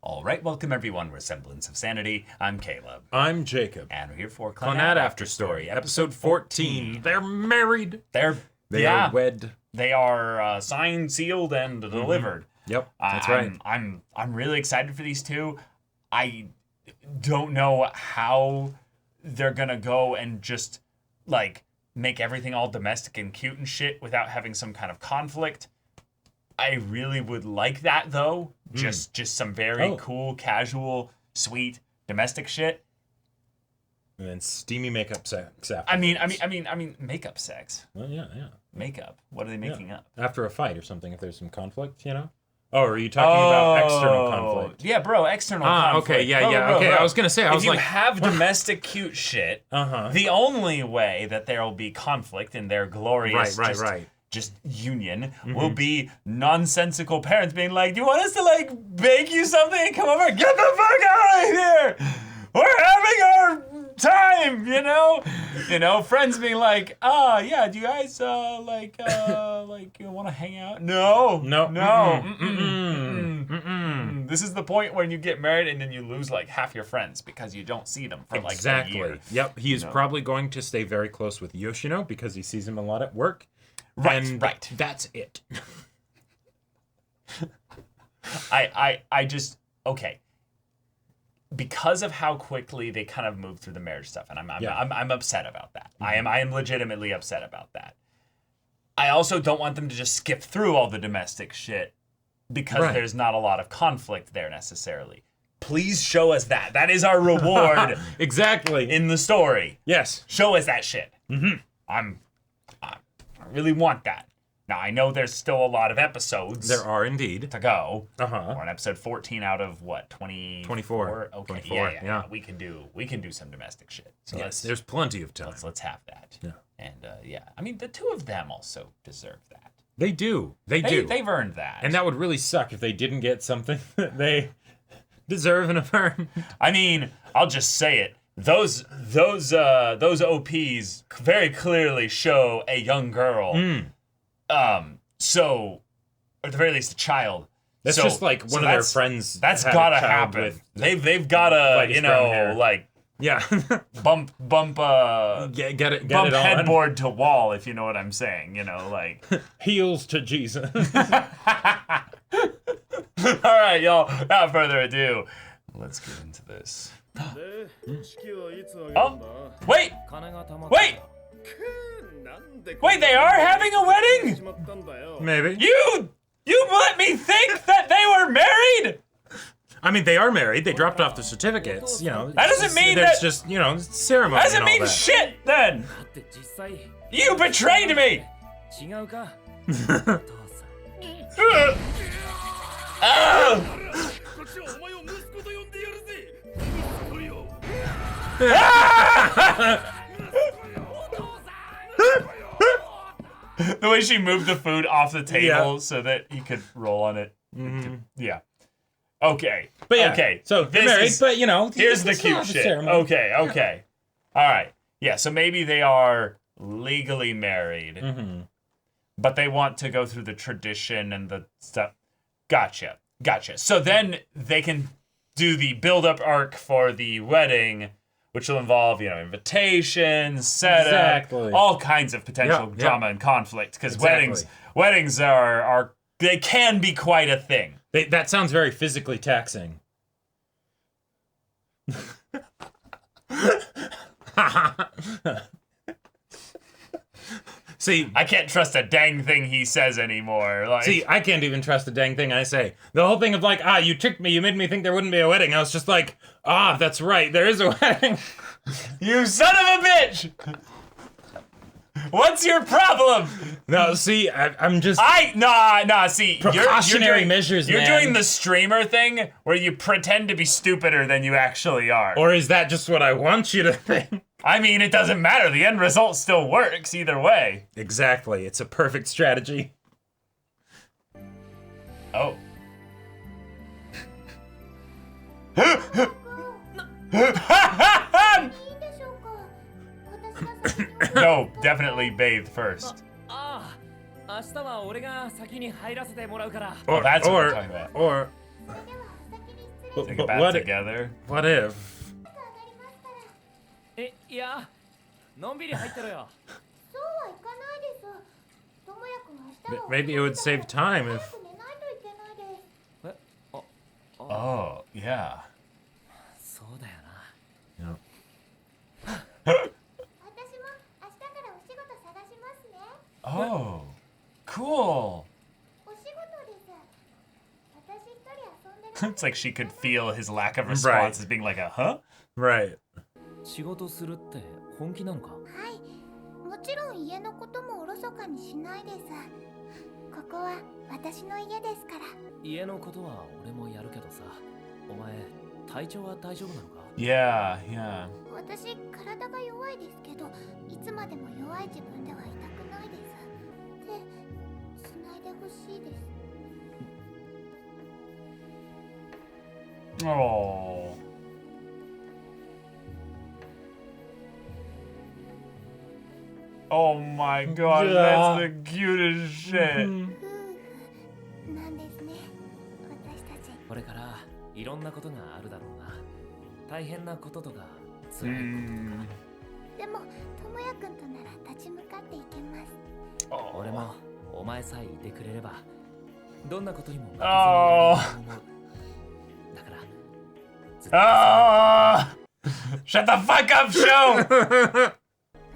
All right, welcome everyone. We're Semblance of Sanity. I'm Caleb. I'm Jacob. And we're here for Clannad After Story, episode 14. They're married. They are wed. They are signed, sealed, and delivered. Yep, that's right. I'm really excited for these two. I don't know how they're gonna go and just like make everything all domestic and cute and shit without having some kind of conflict. I really would like that though. Just some very cool, casual, sweet domestic shit. And then steamy makeup sex after. I mean makeup sex. Well, yeah. Makeup. What are they making up? After a fight or something, if there's some conflict, you know? Oh, are you talking about external conflict? Yeah, bro, external conflict. Okay, yeah, Bro. okay, I was gonna say, if you have domestic cute shit, the only way that there will be conflict in their glorious just union will be nonsensical parents being like, do you want us to like bake you something and come over? Get the fuck out of here! We're having our time, you know? Friends being like, yeah, do you guys like you want to hang out? No. This is the point when you get married and then you lose like half your friends because you don't see them for like a year. Yep, he is probably going to stay very close with Yoshino because he sees him a lot at work. Right. That's it. I just okay. Because of how quickly they kind of move through the marriage stuff, and I'm upset about that. I am legitimately upset about that. I also don't want them to just skip through all the domestic shit because there's not a lot of conflict there necessarily. Please show us that. That is our reward. Exactly. In the story. Yes. Show us that shit. I really want that. Now, I know there's still a lot of episodes. There are indeed. To go. We're on episode 14 out of what, 24? Okay, 24, yeah. We can do some domestic shit. So yes, there's plenty of time. Let's have that. Yeah. And I mean, the two of them also deserve that. They do. They've earned that. And that would really suck if they didn't get something that they deserve and have earned. I mean, I'll just say it. Those OPs very clearly show a young girl. So, or at the very least, a child. That's just like one of their friends. That's gotta happen. They've gotta, bump get it headboard on. to wall, if you know what I'm saying. Like heels to Jesus. All right, y'all. Without further ado, let's get into this. Oh, wait! Wait, they are having a wedding? Maybe. You let me think that they were married? I mean, they are married. They dropped off the certificates, That doesn't mean there's just, ceremony. That doesn't mean shit, then. You betrayed me. The way she moved the food off the table so that he could roll on it. Yeah. Okay. But yeah. Okay. So they're married, but here's the cute shit. Ceremony. Okay. All right. Yeah. So maybe they are legally married, but they want to go through the tradition and the stuff. Gotcha. So then they can do the build-up arc for the wedding, which will involve, invitations, setup, all kinds of potential drama and conflict. Because weddings are they can be quite a thing. That sounds very physically taxing. See, I can't trust a dang thing he says anymore. See, I can't even trust a dang thing I say. The whole thing of you tricked me, you made me think there wouldn't be a wedding. I was just like, that's right, there is a wedding. You son of a bitch! What's your problem? No, see, I'm just... see, precautionary measures, You're doing the streamer thing where you pretend to be stupider than you actually are. Or is that just what I want you to think? I mean, it doesn't matter. The end result still works either way. Exactly. It's a perfect strategy. Oh. No, definitely bathe first. Oh, that's what we're talking about. Take a bath together. What if? え、いや、のんびり入ってろよ。 Maybe it would save time if. Oh, yeah. そうだよな。 Yeah. Oh, cool. It's like she could feel his lack of response Right. as being like a huh? Right. 仕事するって本気なのか？はい、もちろん家のこともおろそかにしないです。ここは私の家ですから。家のことは俺もやるけどさ。お前、体調は大丈夫なのか？ Yeah, yeah. 私、体が弱いですけど、いつまでも弱い自分ではいたくないです。で、しないでほしいです。 Oh. Oh my god, that's the cutest shit. 夫婦なんですね、私たち。これからいろんなことがあるだろうな。大変なこととか辛いこととか。でも、ともやくんとなら立ち向かっていけます。俺もお前さえいてくれればどんなことにも負けずに Oh. やれると思う。だからずっと Ah! Shut the fuck up, show!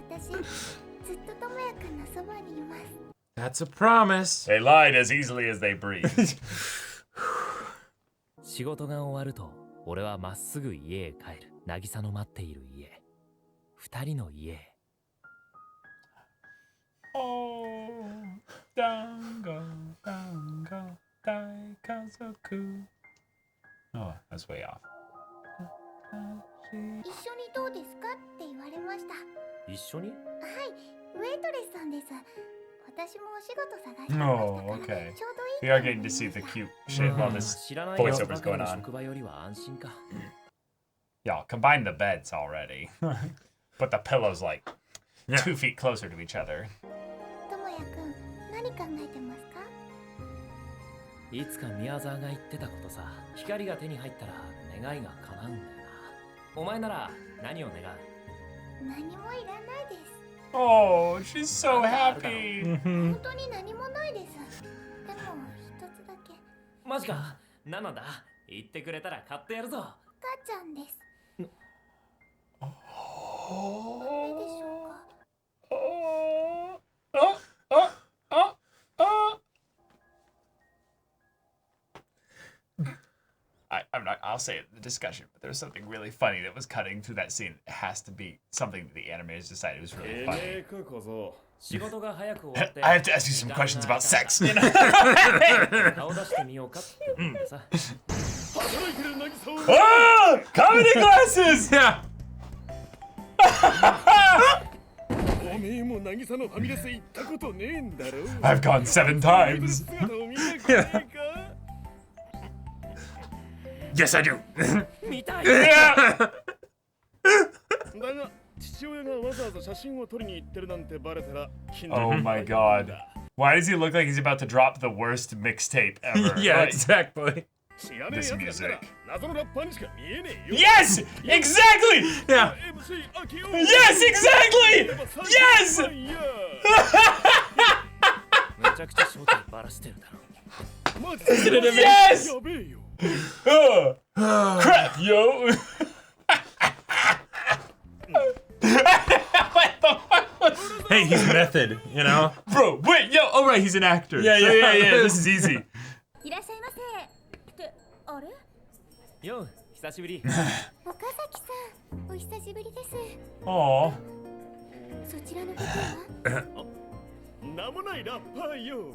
私、ずっとともやくんのそばにいます。 That's a promise. They lied as easily as they breathed. 仕事が終わると俺はまっすぐ家へ帰る。渚の待っている家、二人の家へ。 Oh, dango, dango, daikazoku. Oh, that's way off. 一緒にどうですかって言われました。一緒に？はい、ウェイトレスさんです。私もお仕事探してま Oh, したから okay. ちょうどいい We are getting to see the cute shit while this 知らない voiceover's going の on. 職場よりは安心か。 Y'all, combine the beds already. Put the pillows like 2 feet closer to each other. ともやくん、何考えてますか？いつか宮沢が言ってたことさ。光が手に入ったら願いが叶うんだよな。お前なら何を願う？何もいらないです。 Oh, she's so happy. 本当に何もないです。でも一つだけ。マジか。なのだ。言ってくれたら買ってやるぞ。母ちゃんです。なんででしょうか？ I'm not. I'll say it in the discussion, but there's something really funny that was cutting through that scene. It has to be something that the animators decided was really funny. 仕事が早く終わって。 I have to ask you some questions about sex. You know? 顔出してみようかって言ってさ。 Oh, comedy glasses. Yeah. おめえも渚のファミレス行ったことねえんだろ。 I've gone 7 times. 姿を見たくねえか。 Yes, I do. 見たい。 Yeah. だが父親がわざわざ写真を撮りに行ってるなんてバレたら近所 Oh my god. Why does he look like he's about to drop the worst mixtape ever? Yeah, Like, exactly. 知らねえやつだったら謎のラッパーにしか見えねえよ。 yes, exactly. Yeah. MC アキオ Yes, exactly. Yes. めちゃくちゃ正体バラしてるだろ。マジ Yes. やべえよ。 Crap, yo. What the fuck was Hey, he's method, you know? Bro, wait, yo. Oh, right, he's an actor. Yeah, So, yeah. yeah. This is easy. いらっしゃいませ。ってあれ？よう、久しぶり。岡崎さん、お久しぶりです。 Aw. そちらの方は？名もないラッパーよ。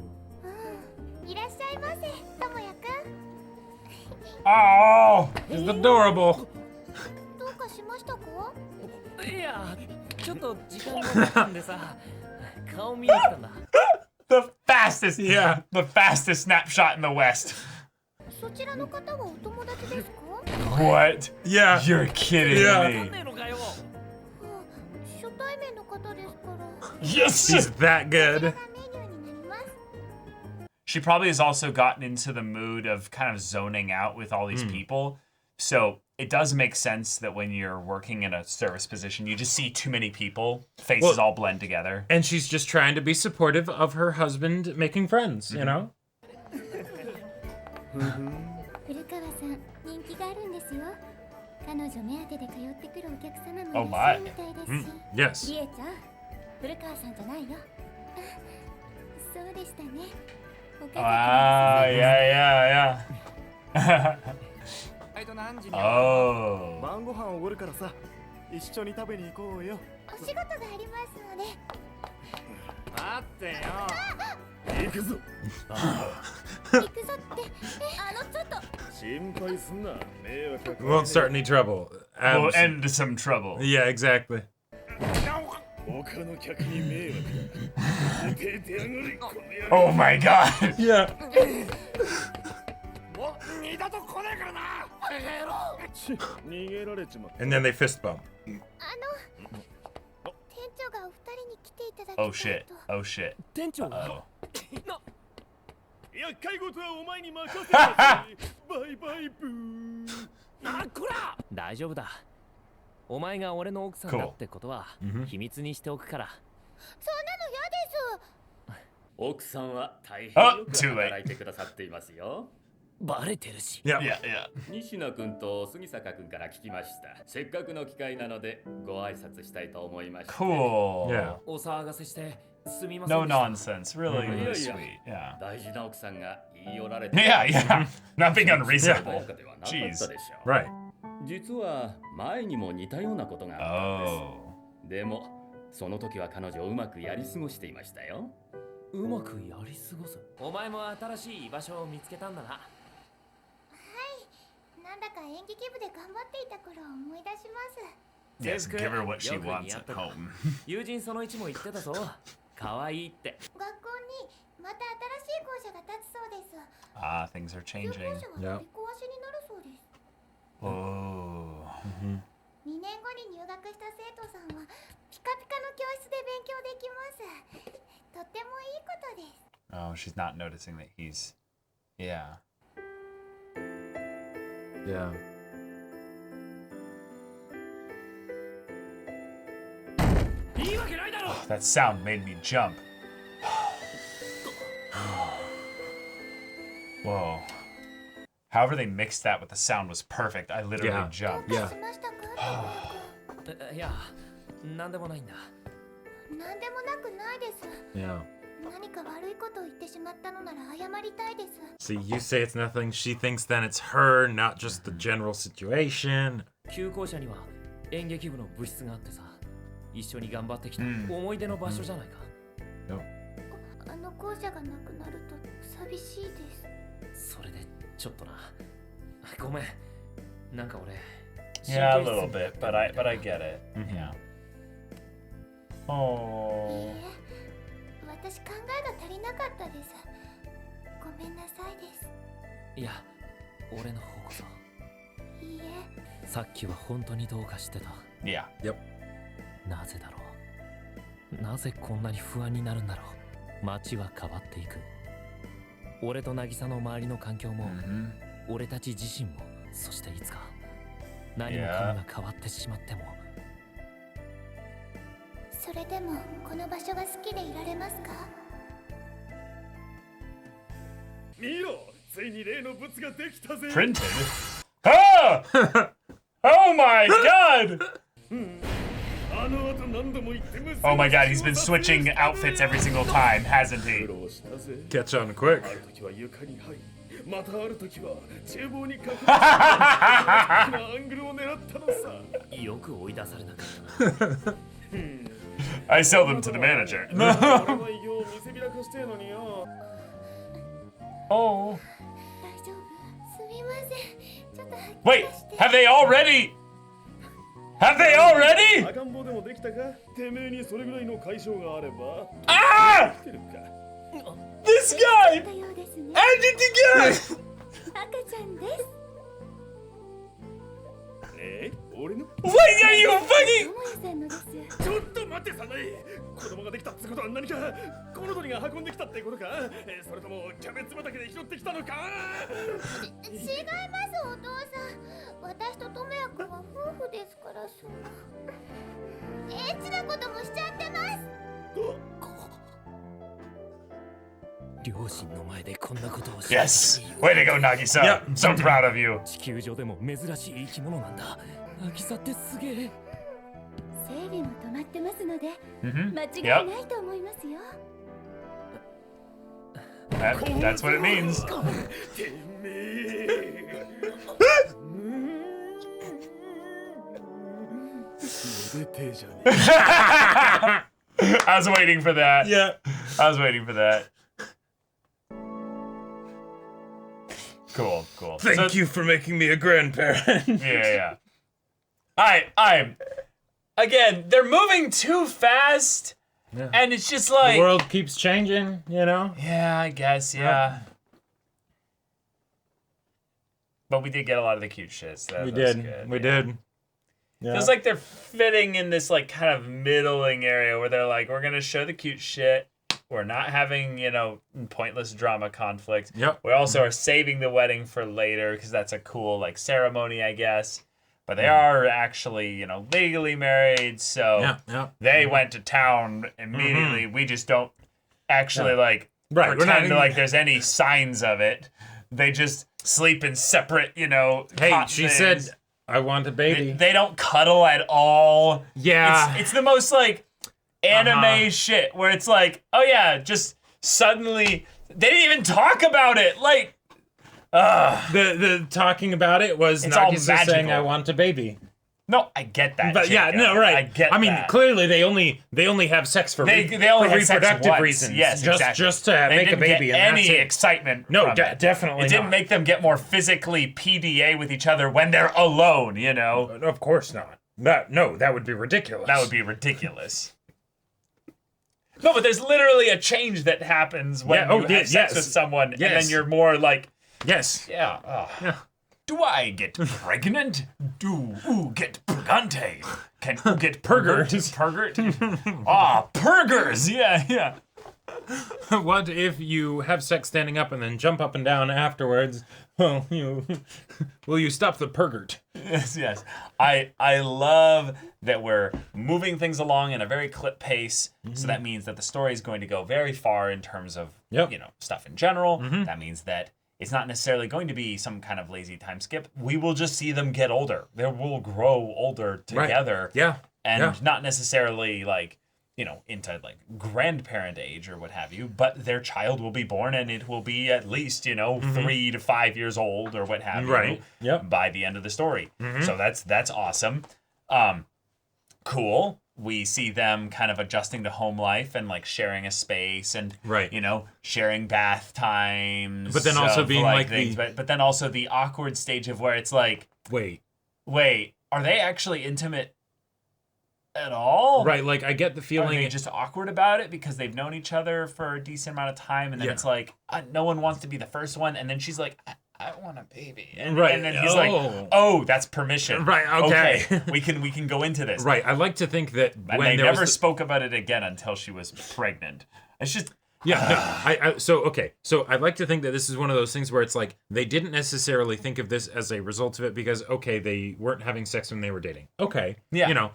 いらっしゃいませ、ともやくん。 Oh. He's adorable. どうかしましたか？いや、ちょっと時間がかかったんでさ、顔見に来たんだ。 The fastest, Yeah. the fastest snapshot in the West. そちらの方はお友達ですか？ What? Yeah. You're kidding Yeah. なん me. ねえのかよ。初対面の方ですから。 Yes. He's that こちら good. がメニューになります。 She probably has also gotten into the mood of kind of zoning out with all these people. So it does make sense that when you're working in a service position, you just see too many people, faces all blend together. And she's just trying to be supportive of her husband making friends, you know? 古川さん、人気があるんですよ。彼女目当てで通ってくるお客様 Oh もい my. らっしゃるみたいですし。 Yes. りえちゃん、古川さんじゃないよ。そうでしたね。おか Yeah. Oh. 晩ご飯おごるからさ、一緒に食べに行こうよ。お仕事がありますので。待ってよ。行くぞ。行くぞって、ちょっと。心配すんな。迷惑かけ We won't start any trouble. We'll end some trouble. Yeah, exactly. 他の客に迷惑だ。出てやがれ、この野郎。 Oh my god. Yeah. もう二度と来ないからな。逃げられちまった。 And then they fist bump. 店長がお二人に来ていただきたい Oh と。 shit. Oh shit. 店長が Oh. 厄介事はお前に任せる。バイバイブー。なこら大丈夫だ。お前が俺の奥さんだってことは秘密にしておくから。そんなの嫌です。奥さんは大変あよく too late 働いてくださっていますよ。バレてるし。 Yeah. Yeah, yeah. 西野君と杉坂君から聞きました。せっかくの機会なのでご挨拶したいと思いまして。 Cool. Yeah. お騒がせしてすみません No でした。 nonsense. Really, Yeah, really yeah. sweet. Yeah. 大事な奥さんが言い寄られて Yeah, yeah. Not being 穏 unreasonable. やかではなかったで Jeez. しょう。 Right. 実は前にも似たようなことがあったんです。 Oh. でもその時は彼女をうまくやり過ごしていましたよ。うまくやり過ごす。お前も新しい居場所を見つけたんだな。なんだか演劇部で頑張っていた頃を思い出します。 Yes, give her what she よく wants 似合っ at てた home. 友人その1も言ってたぞ。可愛いって。学校にまた新しい校舎が建つそうです。 Ah, things are 旧 changing. 校舎が取り壊しになるそうです。 Oh. 2年後に入学した生徒さんはピカピカの教室で勉強できます。とってもいいことです。 Oh, she's not noticing that he's. Yeah. Yeah. That sound made me jump. Whoa. However they mixed that with the sound was perfect. I literally Yeah. jumped. どう Yeah. かしましたか？いや、なんでもないんだ。なんでもなくないです。 Yeah. 何か悪いことを言ってしまったのなら謝りたいです。 See, you say it's nothing. She thinks then it's her, not just the general situation. 旧校舎には演劇部の部室があってさ、一緒に頑張ってきた思い出の場所じゃないか。あの校舎がなくなると寂しいです。それでちょっとな。ごめん。なんか俺。 Yeah, a little bit, but I get it. Mhm. Yeah. いい Oh. え、私考えが足りなかったです。ごめんなさいです。いや、俺の方こそ。いいえ、さっきは本当にどうかしてた。 Yeah. なぜだろう。なぜこんなに不安になるんだろう。街は変わっていく。俺と渚の周りの環境も、 Mhm. 俺たち自身も、そしていつか何もかもが変わってしまっても。それでもこの場所が好きでいられますか？見ろ、ついに例の物ができたぜ。 Printed? Ah! Oh my god! あの後何度も言ってむ。 Oh my god, he's been switching outfits every single time, hasn't 苦 he? 労したぜ。 Catch on quick. ある時は床に入り、またある時は厨房に隠れてアングルを狙ったのさ。よく追い出されなかったな。 I sell them to the manager. 俺の偉業を見せびらかしてえのによ。 Oh. 大丈夫？すみません。ちょっと吐き Wait, 出して。 have they already? Have they already? 赤ん坊でもできたか？てめえにそれぐらいの解消があれば。 Ah! 来てるか。 This guy! たようですね。 I did it again! 赤ちゃんです。え？俺の？ Wait, are you fucking? ともやさんのです。ちょっと待ってさない。子供ができたってことは何かコウノトリが運んできたってことか？それともキャベツ畑で拾ってきたのか？違います、お父さん。私そうエッチなこともしちゃってます。両親の前でこんなことをし Yes! Way to go, Nagisa! Yep. So proud of you! 地球上でも珍しい生き物なんだ。渚ってすげえ。整備も止まってますので、 Mhm. 間違い Yep. ないと思いますよ。 That's what it means. てめえ出てえじゃねえ I was waiting for that. Yeah. I was waiting for that. Cool. Thank you for making me a grandparent. Yeah. I'm. Again, they're moving too fast, Yeah. and it's just The like. world keeps changing, you know? Yeah, I guess. Yeah. But we did get a lot of the cute shit. So We that was did. good, We yeah. did. Yeah. Feels like they're fitting in this like kind of middling area where they're like, we're gonna show the cute shit. We're not having, pointless drama conflict. Yep. We also are saving the wedding for later because that's a cool like ceremony, I guess. But they are actually, legally married, so Yeah. they went to town immediately. We just don't actually Right, we're not pretend even- like there's any signs of it. They just sleep in separate, Hey, cot she things. said, I want a baby. They don't cuddle at all. Yeah. It's the most like anime Uh-huh. shit where it's like, oh yeah, just suddenly they didn't even talk about it. Like, The talking about it was It's all Nagisa saying, magical. I want a baby. no, I get that. But yeah, Jacob. no, right. I get I mean, that. clearly they only have sex for They only for had sex reproductive once. reasons. Yes, exactly. Just to They make a didn't baby, get and any that's it. excitement. No, from it. definitely It didn't not. make them get more physically PDA with each other when they're alone. Of course not. That would be ridiculous. That would be ridiculous. No, but there's literally a change that happens when Yeah, oh, you have yeah, sex yes. with someone, and Yes. then you're more like, Yes. yeah. Do I get pregnant? Do ooh get purgante? Can ooh get purgert? Purgert? Purgers! Yeah. What if you have sex standing up and then jump up and down afterwards? Well, will you stop the pergert? Yes. I love that we're moving things along in a very clip pace. So that means that the story is going to go very far in terms of Yep. stuff in general. That means that it's not necessarily going to be some kind of lazy time skip. We will just see them get older. They will grow older together. Yeah. And Yeah. not necessarily like, into like grandparent age or what have you, but their child will be born and it will be at least, 3 to 5 years old or what have Right. you Yep. by the end of the story. So that's awesome. Cool. We see them kind of adjusting to home life and like sharing a space and Right. sharing bath times. But then also of, being like things, the- but then also the awkward stage of where it's like, Wait. are they actually intimate at all? Right, like I get the Are feeling they just awkward about it because they've known each other for a decent amount of time, and then Yeah. it's like no one wants to be the first one, and then she's like, I want a baby, and, Right. and then he's Oh. like, oh, that's permission. Right, okay. we can go into this. Right, I like to think that And when they there never was spoke about it again until she was pregnant. It's just So I'd like to think that this is one of those things where it's like they didn't necessarily think of this as a result of it because they weren't having sex when they were dating. Okay. Yeah.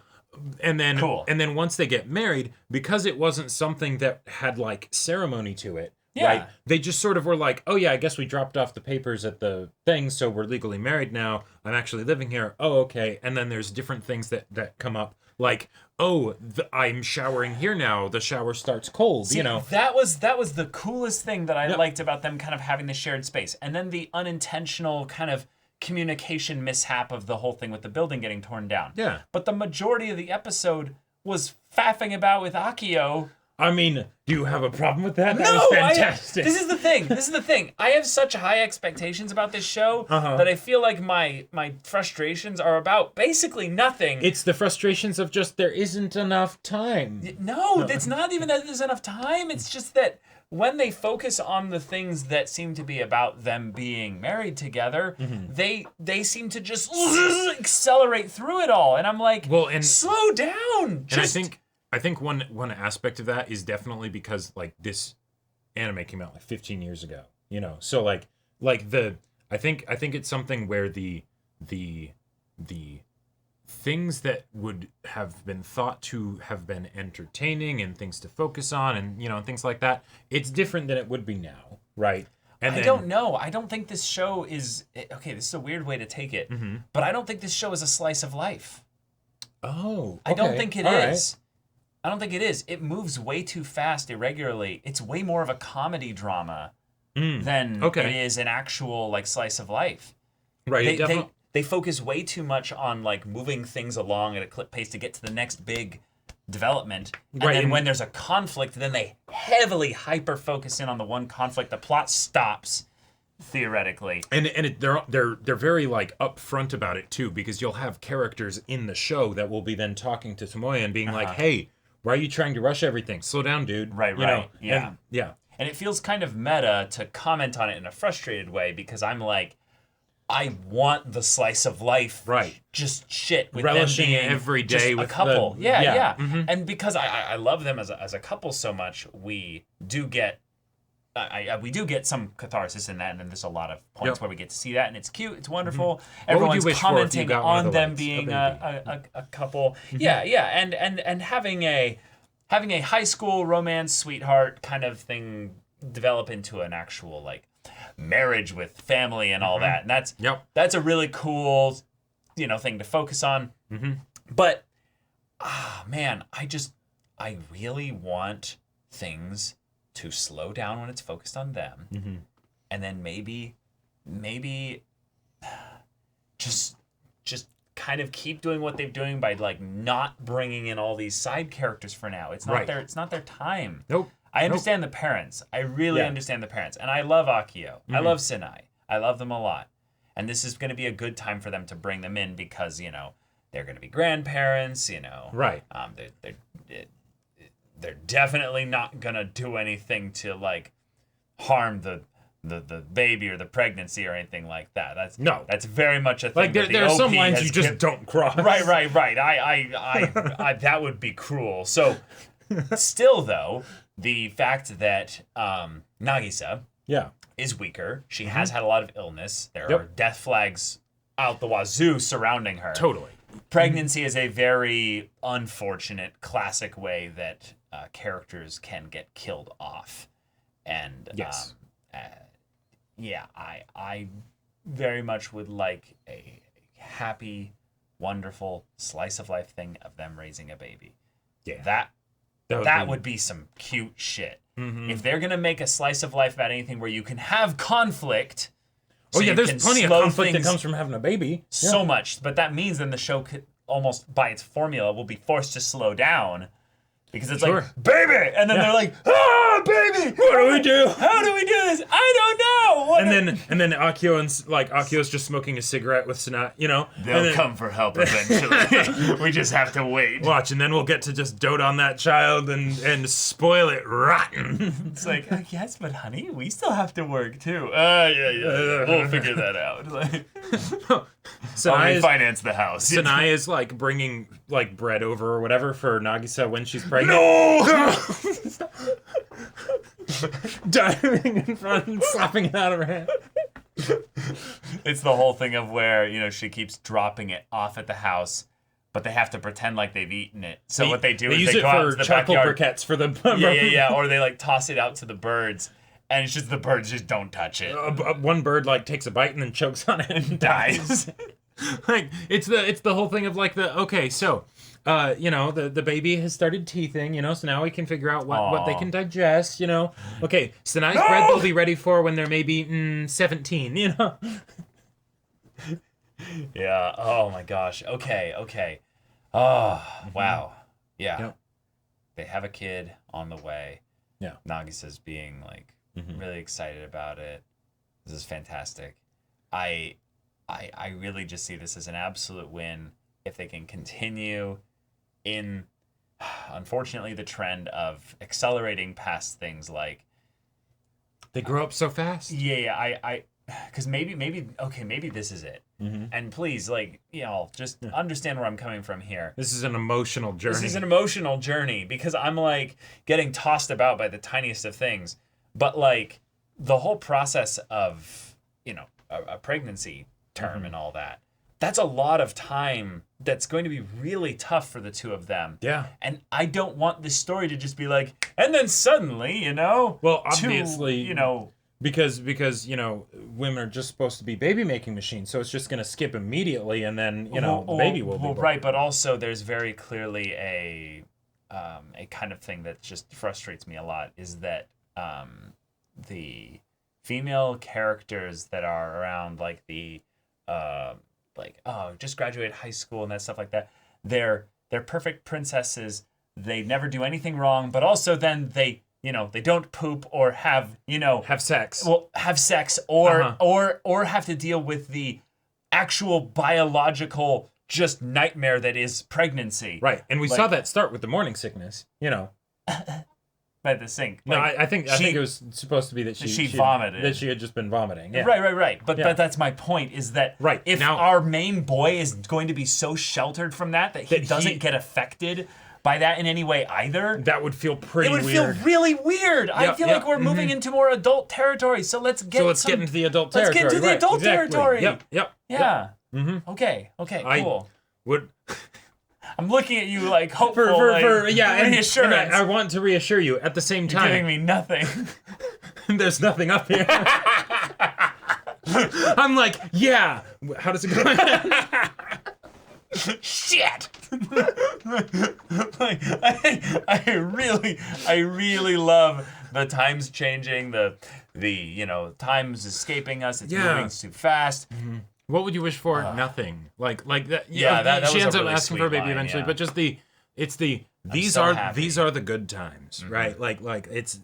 And then Cool. and then once they get married, because it wasn't something that had like ceremony to it, Yeah. right? They just sort of were like, oh yeah, I guess we dropped off the papers at the thing, so we're legally married now. I'm actually living here. Oh, okay. And then there's different things that come up, like, oh, I'm showering here now. The shower starts cold. See, that was the coolest thing that I Yep. liked about them kind of having the shared space, and then the unintentional kind of communication mishap of the whole thing with the building getting torn down. Yeah. But the majority of the episode was faffing about with Akio. I mean, do you have a problem with that? That No, was fantastic. this is the thing. I have such high expectations about this show that I feel like my frustrations are about basically nothing. It's the frustrations of just there isn't enough time. No, it's not even that there's enough time. It's just that when they focus on the things that seem to be about them being married together, they seem to just accelerate through it all. And I'm like, Well, and- slow down. And I think one aspect of that is definitely because like this anime came out like 15 years ago, So like I think it's something where the things that would have been thought to have been entertaining and things to focus on and, things like that, it's different than it would be now, right? And I don't know. I don't think this show is... Okay, this is a weird way to take it. But I don't think this show is a slice of life. Oh, okay. I don't think it All is. I don't think it is. It moves way too fast irregularly. It's way more of a comedy drama than it is an actual like slice of life. Right. They focus way too much on like moving things along at a clip pace to get to the next big development. And then when there's a conflict, then they heavily hyper focus in on the one conflict. The plot stops theoretically. And they're very like upfront about it too, because you'll have characters in the show that will be then talking to Tomoya and being like, "Hey, why are you trying to rush everything? Slow down, dude." Right. Yeah. And it feels kind of meta to comment on it in a frustrated way because I'm like, I want the slice of life, just shit with relishing them being every day with a couple, yeah. Mm-hmm. And because I love them as a couple so much, we do get some catharsis in that, and there's a lot of points where we get to see that, and it's cute, it's wonderful. Everyone's commenting on them being a couple, and having a high school romance sweetheart kind of thing develop into an actual like marriage with family and all that, and that's a really cool thing to focus on. But man, I really want things to slow down when it's focused on them, and then maybe just kind of keep doing what they're doing by like not bringing in all these side characters for now. It's not their time. Nope. I understand the parents. I really understand the parents. And I love Akio. I love Sinai. I love them a lot. And this is going to be a good time for them to bring them in because, they're going to be grandparents, Right. They're definitely not going to do anything to, like, harm the baby or the pregnancy or anything like that. That's very much a thing. Like, there are some lines you just don't cross. Right. I that would be cruel. So, still, though, the fact that Nagisa is weaker, she has had a lot of illness. There are death flags out the wazoo surrounding her. Totally. Pregnancy is a very unfortunate, classic way that characters can get killed off. And I very much would like a happy, wonderful slice of life thing of them raising a baby. Yeah. That would be some cute shit. If they're gonna make a slice of life about anything where you can have conflict. There's plenty of conflict that comes from having a baby. So much, but that means then the show could almost by its formula will be forced to slow down. Because it's like, baby! And then they're like, baby! What do we do? How do we do this? I don't know! And then Akio's just smoking a cigarette with Sanat, They'll come for help eventually. We just have to wait. Watch, and then we'll get to just dote on that child and spoil it rotten. It's like, yes, but honey, we still have to work too. Yeah. We'll figure that out. Or finance the house. Sanai is like bringing like bread over or whatever for Nagisa when she's pregnant. No! Diving in front and slapping it out of her hand. It's the whole thing of where, she keeps dropping it off at the house, but they have to pretend like they've eaten it. So what they do is use they it go out for to the charcoal backyard. briquettes for the Or they like toss it out to the birds, and it's just the birds just don't touch it. One bird like takes a bite and then chokes on it and dies. Like it's the whole thing of like the baby has started teething, so now we can figure out what they can digest, Okay, Sanai's bread will be ready for when they're maybe 17, Yeah, oh my gosh. Okay. Oh, wow. Yeah. Yep. They have a kid on the way. Yeah. Nagisa's being like really excited about it. This is fantastic. I really just see this as an absolute win if they can continue in, unfortunately, the trend of accelerating past things like they grow up so fast. Yeah, because maybe this is it. And please, just understand where I'm coming from here. This is an emotional journey. This is an emotional journey because I'm like getting tossed about by the tiniest of things, but like the whole process of a pregnancy term and all that. that's a lot of time that's going to be really tough for the two of them. Yeah. And I don't want this story to just be like, and then suddenly, you know, Well, obviously, you know, because you know, women are just supposed to be baby making machines, so it's just going to skip immediately, and then you know, the baby will be born. right. But also, there's very clearly a kind of thing that just frustrates me a lot is that the female characters that are around like the just graduated high school and that stuff like that, they're perfect princesses. They never do anything wrong, but also then they don't poop or have sex. Well, have sex or have to deal with the actual biological just nightmare that is pregnancy. Right, and we saw that start with the morning sickness. You know. By the sink. No, I think it was supposed to be that she vomited. That she had just been vomiting. Yeah. Right. But that's my point is that if our main boy is going to be so sheltered from that he doesn't get affected by that in any way either. That would feel pretty weird. It would feel really weird. I feel like we're moving into more adult territory. So let's get into the adult territory. Let's get into the adult territory. Yep. Yeah. Mm-hmm. Okay, cool. I'm looking at you like hopeful, reassurance. And I want to reassure you at the same time. You're giving me nothing. There's nothing up here. I'm like, yeah. How does it go? Shit. Like, I really love the times changing, the times escaping us. It's moving too fast. Mm-hmm. What would you wish for? Nothing. Like that. Yeah, that she was ends a up really asking for a baby line, eventually, yeah. but just these so are happy. these are the good times, right? Like it's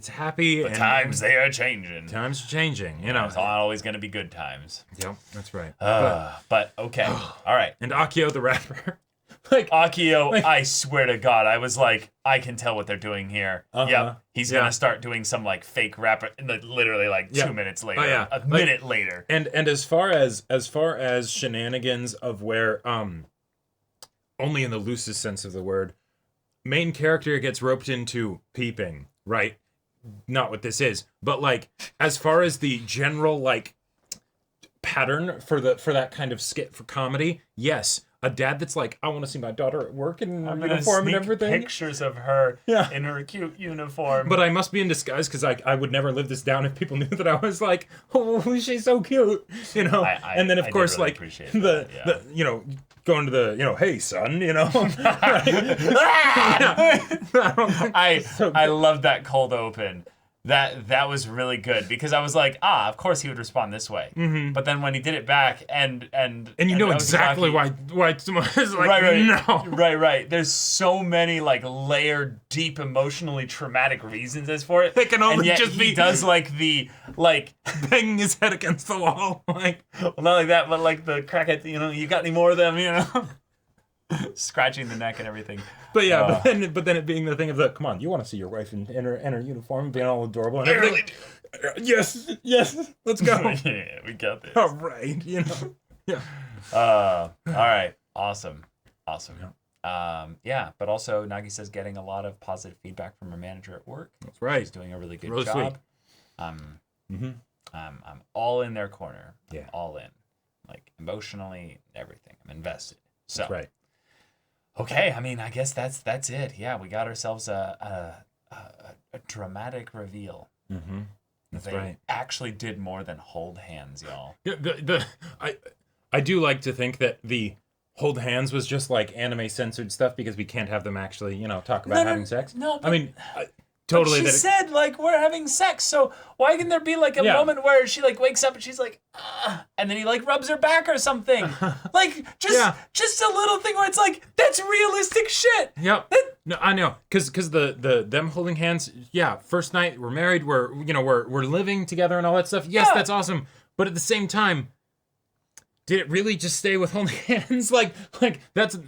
happy. The times they are changing. Times are changing. You know, it's not always going to be good times. Yep, that's right. But okay, all right. And Akio the rapper. Akio, I swear to God, I was like, I can tell what they're doing here. Yep, he's gonna start doing some like fake rap, literally like 2 minutes later, a minute later. And as far as shenanigans of where only in the loosest sense of the word, main character gets roped into peeping, right? Not what this is, but like as far as the general like pattern for that kind of skit for comedy, yes. A dad that's like, I want to see my daughter at work in uniform and everything. Pictures of her in her cute uniform. But I must be in disguise because I would never live this down if people knew that I was like, oh, she's so cute, you know. And then of course really like the going to the hey son, you know. I love that cold open. That was really good because I was like, of course he would respond this way. Mm-hmm. But then when he did it back and you know exactly why someone is like, no. Right. There's so many like layered, deep, emotionally traumatic reasons as for it. It can only just be he does like the banging his head against the wall, like well, not like that, but like the crackhead. You got any more of them? Scratching the neck and everything. But yeah, but then it being the thing of come on, you want to see your wife in her uniform being all adorable and everything. Yes, let's go. Yeah, we got this. All right, you know. Yeah. All right, awesome. But also Nagisa's getting a lot of positive feedback from her manager at work. That's right. She's doing a really good really job. Sweet. I'm all in their corner. Yeah. I'm all in, like emotionally, everything. I'm invested. So. That's right. Okay, I mean, I guess that's it. Yeah, we got ourselves a dramatic reveal. Mm-hmm. That's they right. actually did more than hold hands, y'all. Yeah, I do like to think that the hold hands was just like anime censored stuff because we can't have them actually, talk about having sex. No, I mean, totally. She said like we're having sex, so why can there be like a moment where she like wakes up and she's like, and then he like rubs her back or something, like just a little thing where it's like that's realistic shit. Yep. No, I know, cause the them holding hands. Yeah, first night we're married, we're living together and all that stuff. Yes, that's awesome. But at the same time, did it really just stay with holding hands? like that's.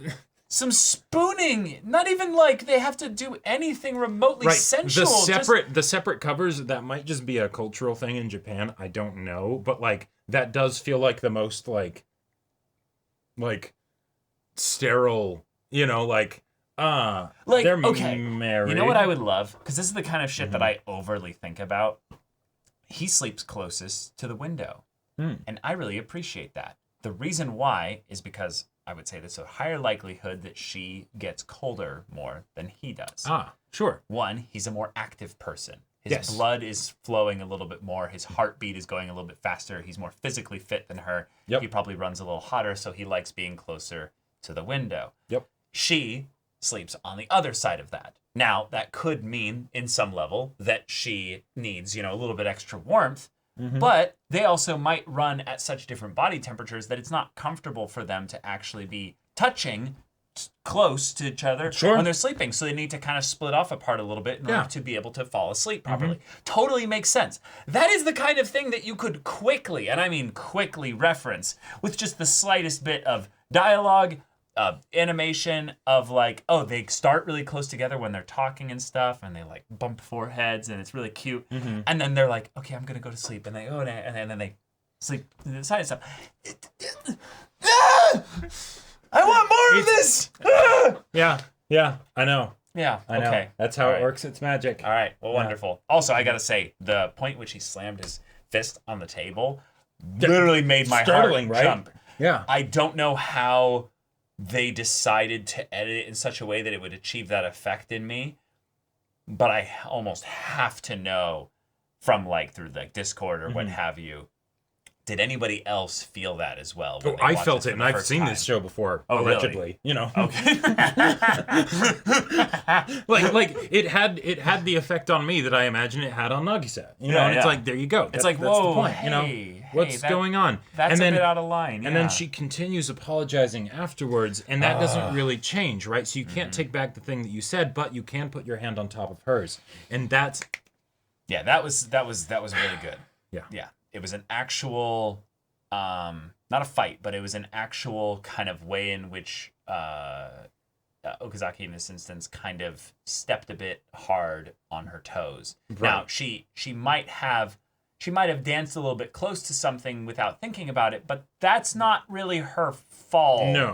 Some spooning, not even like they have to do anything remotely sensual. The separate covers, that might just be a cultural thing in Japan. I don't know, but like that does feel like the most like sterile, they're okay. married. You know what I would love? Because this is the kind of shit that I overly think about. He sleeps closest to the window, and I really appreciate that. the reason why is because I would say there's a higher likelihood that she gets colder more than he does. Ah, sure. One, he's a more active person. His Yes. blood is flowing a little bit more. His heartbeat is going a little bit faster. He's more physically fit than her. Yep. He probably runs a little hotter, so he likes being closer to the window. Yep. She sleeps on the other side of that. Now, that could mean, in some level, that she needs, a little bit extra warmth, but they also might run at such different body temperatures that it's not comfortable for them to actually be touching close to each other Sure. when they're sleeping. So they need to kind of split off apart a little bit in Yeah. order to be able to fall asleep properly. Totally makes sense. That is the kind of thing that you could quickly, and I mean quickly, reference with just the slightest bit of dialogue, animation of like, oh, they start really close together when they're talking and stuff, and they like bump foreheads, and it's really cute. And then they're like, okay, I'm gonna go to sleep, and they go, and then they sleep to the side and stuff. I want more of this. Yeah, I know. Yeah. I know. Okay. That's how All it right. works. It's magic. All right. Well, wonderful. Also, I gotta say, the point which he slammed his fist on the table literally made my Startling, heart right? jump. Yeah. I don't know how they decided to edit it in such a way that it would achieve that effect in me, but I almost have to know from through Discord or what have you. Did anybody else feel that as well? when Oh, they I watched felt this it, for and the I've first seen time? this show before, Oh, really? allegedly. Okay. like it had the effect on me that I imagine it had on Nagisa. And it's yeah. like, there you go. It's That's whoa, the point. hey, what's that- going on? That's and a then, bit out of line. And then she continues apologizing afterwards, and that doesn't really change, right? So you can't take back the thing that you said, but you can put your hand on top of hers, and that's that was really good. Yeah. It was an actual, not a fight, but it was an actual kind of way in which Okazaki, in this instance, kind of stepped a bit hard on her toes. Right. Now she might have danced a little bit close to something without thinking about it, but that's not really her fault. no.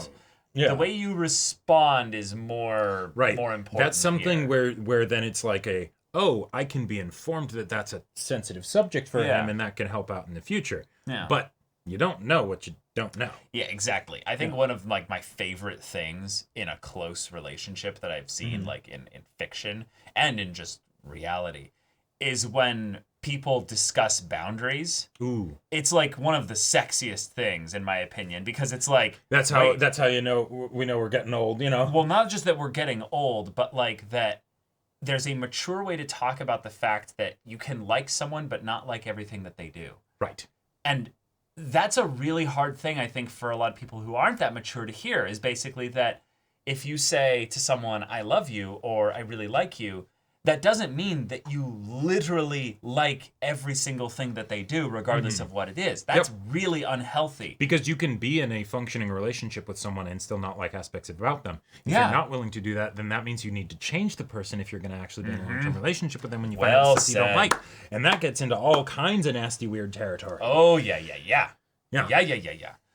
Yeah. The way you respond is more important. That's something here. where then it's like I can be informed that that's a sensitive subject for Yeah. him, and that can help out in the future. Yeah. But you don't know what you don't know. Yeah, exactly. I think one of my favorite things in a close relationship that I've seen in fiction and in just reality is when people discuss boundaries. Ooh. It's one of the sexiest things in my opinion, because it's like That's how wait, that's how we know we're getting old, well, not just that we're getting old, but that there's a mature way to talk about the fact that you can like someone but not like everything that they do. Right. And that's a really hard thing, I think, for a lot of people who aren't that mature to hear, is basically that if you say to someone, I love you, or I really like you, that doesn't mean that you literally like every single thing that they do, regardless of what it is. That's really unhealthy. Because you can be in a functioning relationship with someone and still not like aspects about them. If Yeah. you're not willing to do that, then that means you need to change the person if you're going to actually be in a long-term relationship with them when you find Well out stuff you don't said. like. And that gets into all kinds of nasty, weird territory. Oh, yeah. Yeah.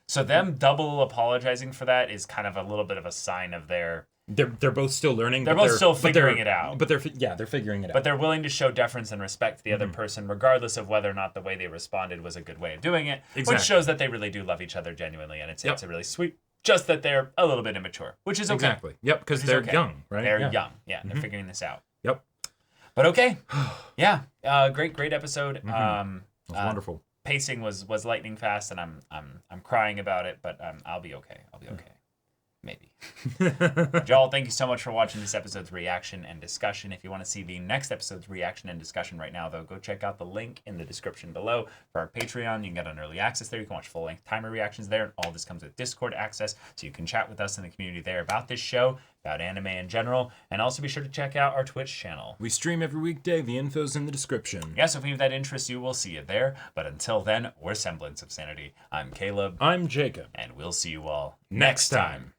So them double apologizing for that is kind of a little bit of a sign of their... They're both still learning. They're but both still but figuring it out. But they're figuring it out. But they're willing to show deference and respect to the other person, regardless of whether or not the way they responded was a good way of doing it, which Exactly. shows that they really do love each other genuinely, and it's a really sweet. Just that they're a little bit immature, which is okay. Exactly. Yep, because Which is they're okay. young, right? They're Yeah. young, and they're figuring this out. Yep. But okay, yeah, great episode. It was wonderful. Pacing was lightning fast, and I'm crying about it, but I'll be okay. Maybe. But y'all, thank you so much for watching this episode's reaction and discussion. If you want to see the next episode's reaction and discussion right now, though, go check out the link in the description below for our Patreon. You can get an early access there. You can watch full-length timer reactions there. And all this comes with Discord access, so you can chat with us in the community there about this show, about anime in general, and also be sure to check out our Twitch channel. We stream every weekday. The info's in the description. Yeah, so if any of that interests you, we'll see you there. But until then, we're Semblance of Sanity. I'm Caleb, I'm Jacob. and we'll see you all Next time.